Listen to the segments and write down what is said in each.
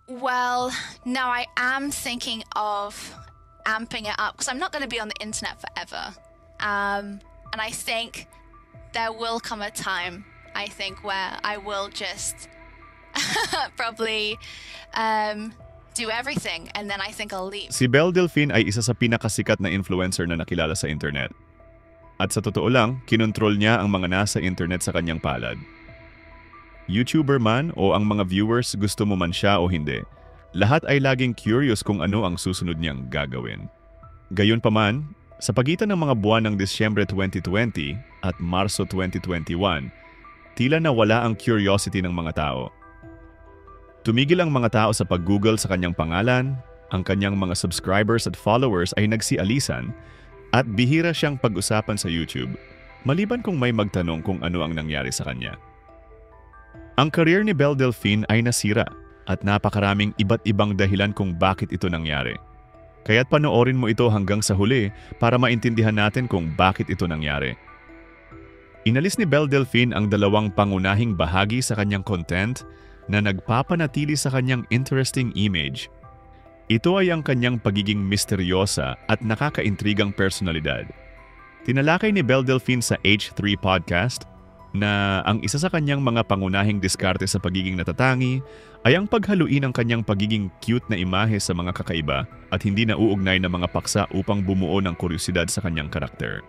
Well, no, I am thinking of amping it up because I'm not going to be on the internet forever. And I think there will come a time, I think, where I will just probably do everything and then I think I'll leave. Si Belle Delphine ay isa sa pinakasikat na influencer na nakilala sa internet. At sa totoo lang, kinontrol niya ang mga nasa internet sa kanyang palad. YouTuber man o ang mga viewers gusto mo man siya o hindi, lahat ay laging curious kung ano ang susunod niyang gagawin. Gayunpaman, sa pagitan ng mga buwan ng Disyembre 2020 at Marso 2021, tila nawala ang curiosity ng mga tao. Tumigil ang mga tao sa pag-google sa kanyang pangalan, ang kanyang mga subscribers at followers ay nagsialisan, at bihira siyang pag-usapan sa YouTube, maliban kung may magtanong kung ano ang nangyari sa kanya. Ang career ni Belle Delphine ay nasira at napakaraming iba't ibang dahilan kung bakit ito nangyari. Kaya't panoorin mo ito hanggang sa huli para maintindihan natin kung bakit ito nangyari. Inalis ni Belle Delphine ang dalawang pangunahing bahagi sa kanyang content na nagpapanatili sa kanyang interesting image. Ito ay ang kanyang pagiging misteryosa at nakakaintrigang personalidad. Tinalakay ni Belle Delphine sa H3 Podcast na ang isa sa kanyang mga pangunahing diskarte sa pagiging natatangi ay ang paghaluin ng kanyang pagiging cute na imahe sa mga kakaiba at hindi nauugnay na mga paksa upang bumuo ng kuryosidad sa kanyang karakter.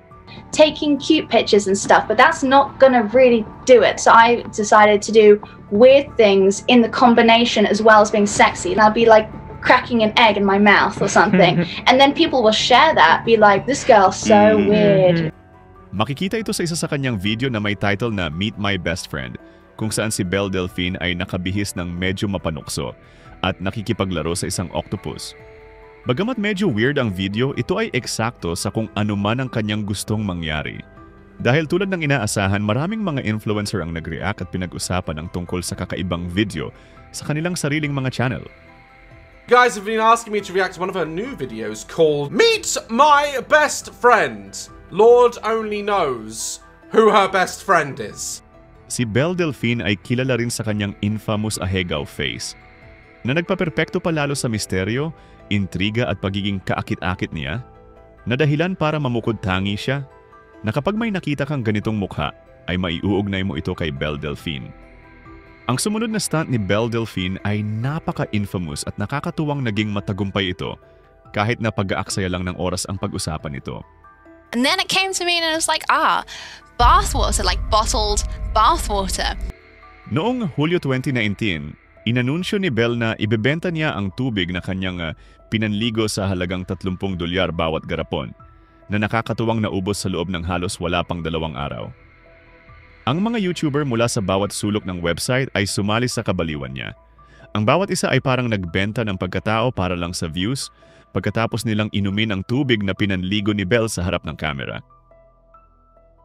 Taking cute pictures and stuff, but that's not gonna really do it. So I decided to do weird things in the combination as well as being sexy. And I'll be like cracking an egg in my mouth or something. And then people will share that, be like, this girl's so weird. Makikita ito sa isa sa kanyang video na may title na Meet My Best Friend, kung saan si Belle Delphine ay nakabihis ng medyo mapanukso at nakikipaglaro sa isang octopus. Bagamat medyo weird ang video, ito ay eksakto sa kung ano man ang kanyang gustong mangyari. Dahil tulad ng inaasahan, maraming mga influencer ang nag-react at pinag-usapan ang tungkol sa kakaibang video sa kanilang sariling mga channel. You guys have been asking me to react to one of her new videos called Meet My Best Friend. Lord only knows who her best friend is. Si Belle Delphine ay kilala rin sa kanyang infamous ahegaw face, na nagpaperpekto pa lalo sa misteryo, intriga at pagiging kaakit-akit niya, na dahilan para mamukod-tangi siya, na kapag may nakita kang ganitong mukha, ay maiuugnay mo ito kay Belle Delphine. Ang sumunod na stunt ni Belle Delphine ay napaka-infamous at nakakatuwang naging matagumpay ito, kahit na pag-aaksaya lang ng oras ang pag-usapan ito. And then it came to me and it was like, bathwater, like bottled bathwater. Noong Hulyo 2019, inanunsyo ni Belle na ibebenta niya ang tubig na kanyang pinanligo sa halagang $30 bawat garapon, na nakakatuwang naubos sa loob ng halos wala pang 2 araw. Ang mga YouTuber mula sa bawat sulok ng website ay sumali sa kabaliwan niya. Ang bawat isa ay parang nagbenta ng pagkatao para lang sa views, pagkatapos nilang inumin ang tubig na pinanligo ni Belle sa harap ng kamera.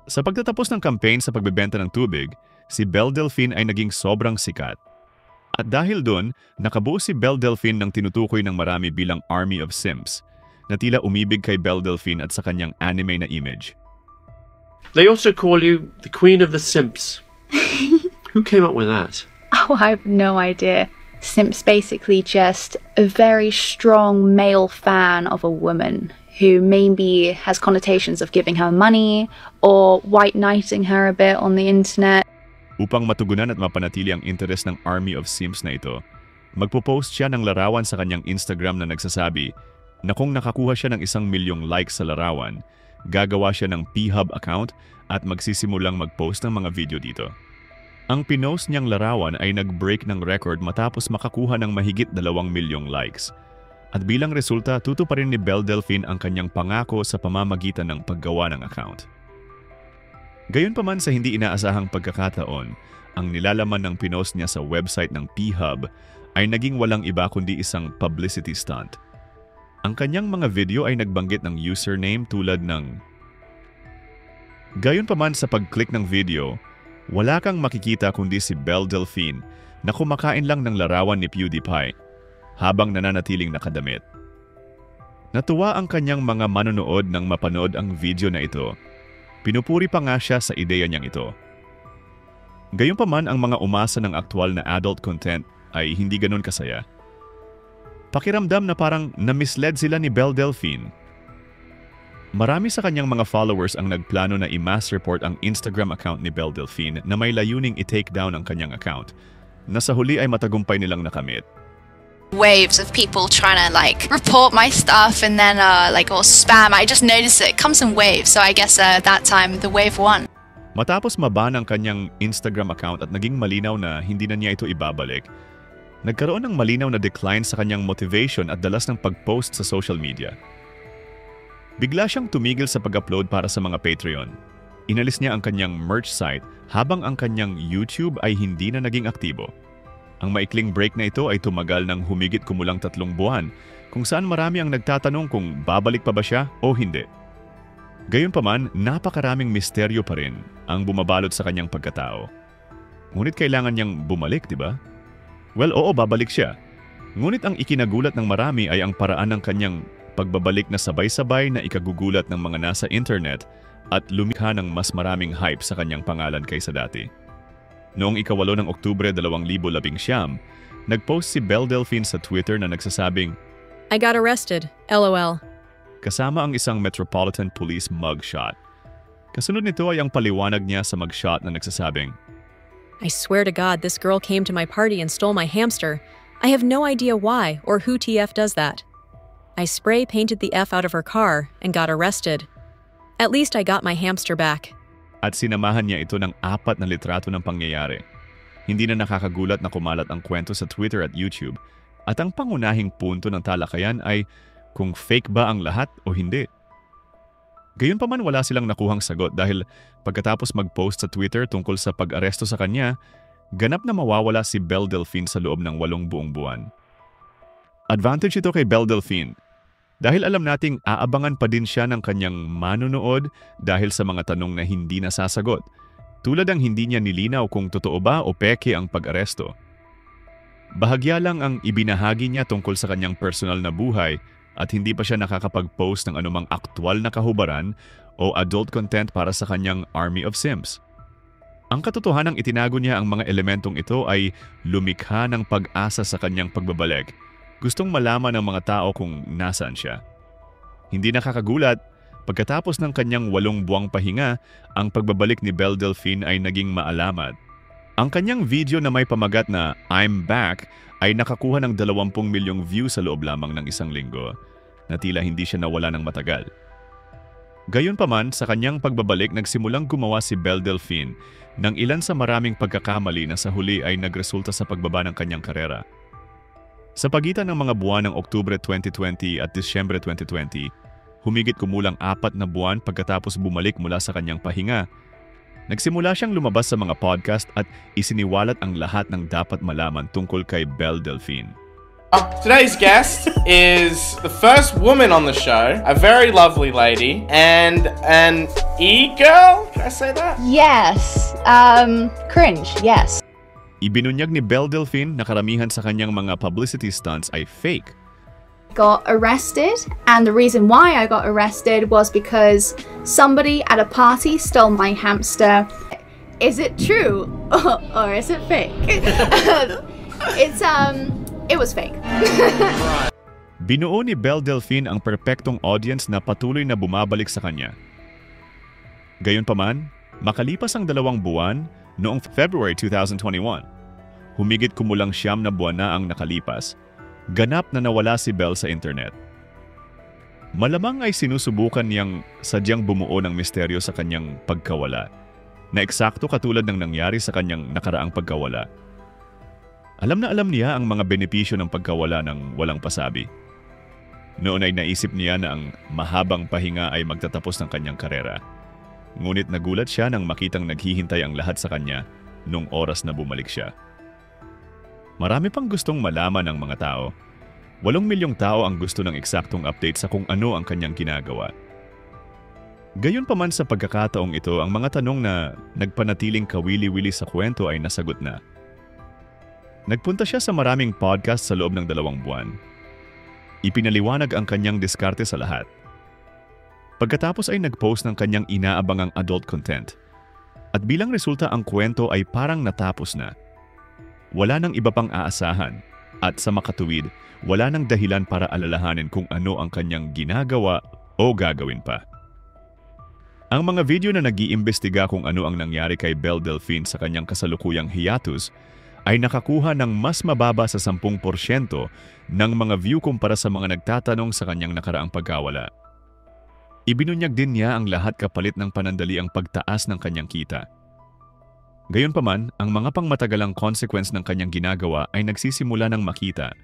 Sa pagtatapos ng campaign sa pagbebenta ng tubig, si Belle Delphine ay naging sobrang sikat. At dahil doon, nakabuo si Belle Delphine ng tinutukoy ng marami bilang Army of Simps, na tila umibig kay Belle Delphine at sa kanyang anime na image. They also call you the Queen of the Simps. Who came up with that? Oh, I have no idea. Simp's basically just a very strong male fan of a woman who maybe has connotations of giving her money or white knighting her a bit on the internet. Upang matugunan at mapanatili ang interes ng Army of Simps na ito, magpo-post siya ng larawan sa kanyang Instagram na nagsasabi na kung nakakuha siya ng 1 milyong likes sa larawan, gagawa siya ng P-Hub account at magsisimulang mag-post ng mga video dito. Ang pinost niyang larawan ay nag-break ng record matapos makakuha ng mahigit 2 milyong likes. At bilang resulta, tutuparin ni Belle Delphine ang kanyang pangako sa pamamagitan ng paggawa ng account. Gayunpaman sa hindi inaasahang pagkakataon, ang nilalaman ng pinost niya sa website ng P-Hub ay naging walang iba kundi isang publicity stunt. Ang kanyang mga video ay nagbanggit ng username tulad ng... Gayunpaman sa pag-click ng video, wala kang makikita kundi si Belle Delphine na kumakain lang ng larawan ni PewDiePie habang nananatiling nakadamit. Natuwa ang kanyang mga manonood nang mapanood ang video na ito. Pinupuri pa nga siya sa ideya niyang ito. Gayunpaman ang mga umasa ng aktwal na adult content ay hindi ganun kasaya. Pakiramdam na parang na-misled sila ni Belle Delphine. Marami sa kanyang mga followers ang nagplano na i-mass report ang Instagram account ni Belle Delphine na may layuning i-take down ang kanyang account, na sa huli ay matagumpay nilang nakamit. Waves of people trying to like report my stuff and then or spam. I just noticed it comes in waves, so I guess that time the wave won. Matapos maban ang kanyang Instagram account at naging malinaw na hindi na niya ito ibabalik, nagkaroon ng malinaw na decline sa kanyang motivation at dalas ng pag-post sa social media. Bigla siyang tumigil sa pag-upload para sa mga Patreon. Inalis niya ang kanyang merch site habang ang kanyang YouTube ay hindi na naging aktibo. Ang maikling break na ito ay tumagal ng humigit kumulang 3 buwan, kung saan marami ang nagtatanong kung babalik pa ba siya o hindi. Gayunpaman, napakaraming misteryo pa rin ang bumabalot sa kanyang pagkatao. Ngunit kailangan niyang bumalik, di ba? Well, oo, babalik siya. Ngunit ang ikinagulat ng marami ay ang paraan ng kanyang pagbabalik na sabay-sabay na ikagugulat ng mga nasa internet at lumikha ng mas maraming hype sa kanyang pangalan kaysa dati. Noong 8 ng Oktubre 2019, nagpost si Belle Delphine sa Twitter na nagsasabing, I got arrested, LOL. Kasama ang isang Metropolitan Police mugshot. Kasunod nito ay ang paliwanag niya sa mugshot na nagsasabing, I swear to God this girl came to my party and stole my hamster. I have no idea why or who TF does that. I spray painted the F out of her car and got arrested. At least I got my hamster back. At sinamahan niya ito ng 4 na litrato ng pangyayari. Hindi na nakakagulat na kumalat ang kwento sa Twitter at YouTube, at ang pangunahing punto ng talakayan ay kung fake ba ang lahat o hindi. Gayunpaman wala silang nakuhang sagot dahil pagkatapos mag-post sa Twitter tungkol sa pag-aresto sa kanya, ganap na mawawala si Belle Delphine sa loob ng 8 buong buwan. Advantage ito kay Belle Delphine dahil alam nating aabangan pa din siya ng kanyang manonood dahil sa mga tanong na hindi nasasagot, tulad ang hindi niya nilinaw kung totoo ba o peke ang pag-aresto. Bahagya lang ang ibinahagi niya tungkol sa kanyang personal na buhay at hindi pa siya nakakapag-post ng anumang aktwal na kahubaran o adult content para sa kanyang Army of Simps. Ang katotohanang itinago niya ang mga elementong ito ay lumikha ng pag-asa sa kanyang pagbabalik. Gustong malaman ng mga tao kung nasaan siya. Hindi nakakagulat, pagkatapos ng kanyang 8 buwang pahinga, ang pagbabalik ni Belle Delphine ay naging maalamat. Ang kanyang video na may pamagat na I'm Back ay nakakuha ng 20 milyong views sa loob lamang ng 1 linggo, na tila hindi siya nawala ng matagal. Gayunpaman, sa kanyang pagbabalik nagsimulang gumawa si Belle Delphine ng ilan sa maraming pagkakamali na sa huli ay nagresulta sa pagbaba ng kanyang karera. Sa pagitan ng mga buwan ng Oktubre 2020 at Disyembre 2020, humigit kumulang 4 na buwan pagkatapos bumalik mula sa kanyang pahinga, nagsimula siyang lumabas sa mga podcast at isiniwalat ang lahat ng dapat malaman tungkol kay Belle Delphine. Today's guest is the first woman on the show, a very lovely lady, and an e-girl? Can I say that? Yes. Cringe, yes. Ibinunyag ni Belle Delphine na karamihan sa kanyang mga publicity stunts ay fake. Got arrested, and the reason why I got arrested was because somebody at a party stole my hamster. Is it true or is it fake? It was fake. Binuo ni Belle Delphine ang perpektong audience na patuloy na bumabalik sa kanya. Gayunpaman, makalipas ang 2 buwan, noong February 2021, humigit kumulang 9 na buwan na ang nakalipas, ganap na nawala si Belle sa internet. Malamang ay sinusubukan niyang sadyang bumuo ng misteryo sa kanyang pagkawala, na eksakto katulad ng nangyari sa kanyang nakaraang pagkawala. Alam na alam niya ang mga benepisyo ng pagkawala ng walang pasabi. Noon ay naisip niya na ang mahabang pahinga ay magtatapos ng kanyang karera. Ngunit nagulat siya nang makitang naghihintay ang lahat sa kanya nung oras na bumalik siya. Marami pang gustong malaman ng mga tao. 8 milyong tao ang gusto ng eksaktong update sa kung ano ang kanyang ginagawa. Gayunpaman sa pagkakataong ito, ang mga tanong na nagpanatiling kawili-wili sa kwento ay nasagot na. Nagpunta siya sa maraming podcast sa loob ng 2 buwan. Ipinaliwanag ang kanyang diskarte sa lahat. Pagkatapos ay nag-post ng kanyang inaabangang adult content. At bilang resulta ang kwento ay parang natapos na. Wala nang iba pang aasahan, At sa makatuwid, wala nang dahilan para alalahanin kung ano ang kanyang ginagawa o gagawin pa. Ang mga video na nag-iimbestiga kung ano ang nangyari kay Belle Delphine sa kanyang kasalukuyang hiatus ay nakakuha ng mas mababa sa 10% ng mga view kumpara sa mga nagtatanong sa kanyang nakaraang pagkawala. Ibinunyag din niya ang lahat kapalit ng panandaliang pagtaas ng kanyang kita. Gayunpaman, ang mga pangmatagalang consequence ng kanyang ginagawa ay nagsisimula ng makita